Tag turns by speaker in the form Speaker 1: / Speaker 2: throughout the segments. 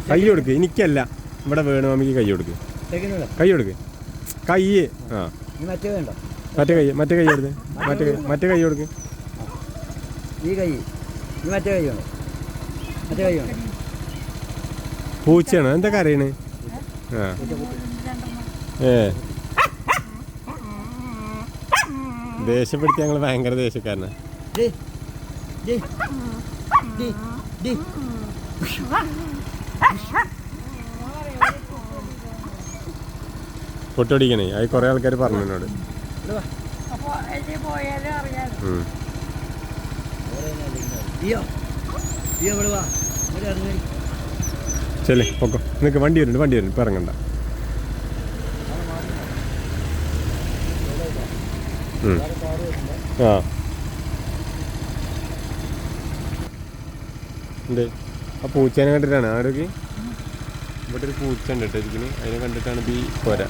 Speaker 1: കൈ കൊടുക്ക്. എനിക്കല്ല, ഇവിടെ വേണു മാമിക്ക് കൈ കൊടുക്ക്. കൈ കൊടുക്ക്. കൈ ആ മറ്റേ കൈ കൊടുക്ക്. മറ്റേ കൈ കൊടുക്ക്. പൂച്ചയാണോ? എന്തൊക്കെ അറിയണേ? ആ ദേഷ്യപ്പെടുത്തി ഞങ്ങൾ ഭയങ്കര ദേഷ്യക്കാരനാ. പൊട്ടടിക്കണേ, അത് കൊറേ ആൾക്കാർ പറഞ്ഞു എന്നോട്. ചെല്ലേ പൊക്കോ. നിനക്ക് വണ്ടി വരുന്നുണ്ട്, ഇപ്പൊ ഇറങ്ങണ്ട. ആ ഉണ്ട്. ആ പൂച്ചേനെ കണ്ടിട്ടാണ് ആരോഗ്യ. ഇവിടെ ഒരു പൂച്ച ഉണ്ട് കേട്ടോ ഇരിക്കുന്നു. അതിനെ കണ്ടിട്ടാണ് ഈ പോര.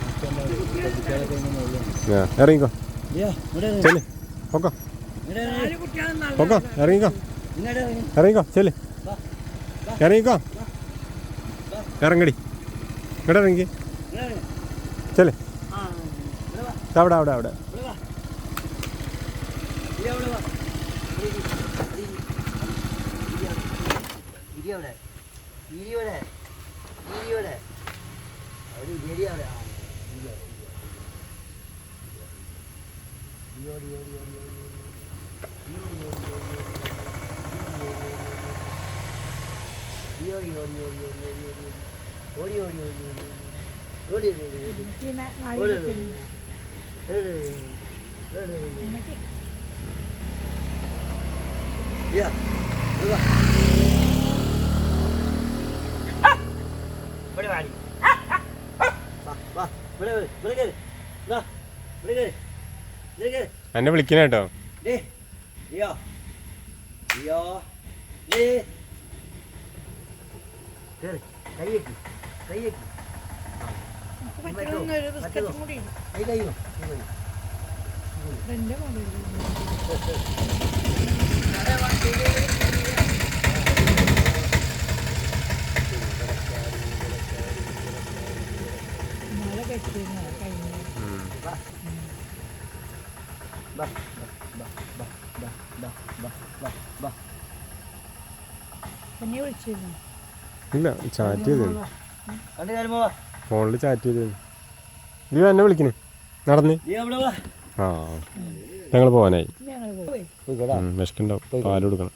Speaker 1: ആ ഇറങ്ങിക്കോ. ചെല്ലേ പൊക്കോ. പൊക്കോ ഇറങ്ങിക്കോ. ചെല്ലേ ഇറങ്ങിക്കോ. ഇറങ്ങടി. ഇവിടെ ഇറങ്ങി. ചെല്ലേ അവിടെ. എന്നെ വിളിക്കണ കേട്ടോ. ഇല്ല, ചാറ്റ് ചെയ്തു. ഫോണില് ചാറ്റ് ചെയ്തു. നീ എന്നെ വിളിക്കണേ നടന്ന്. ആ ഞങ്ങൾ പോവാനായി. വിശക്കുണ്ടാവും, പാല് കൊടുക്കണം.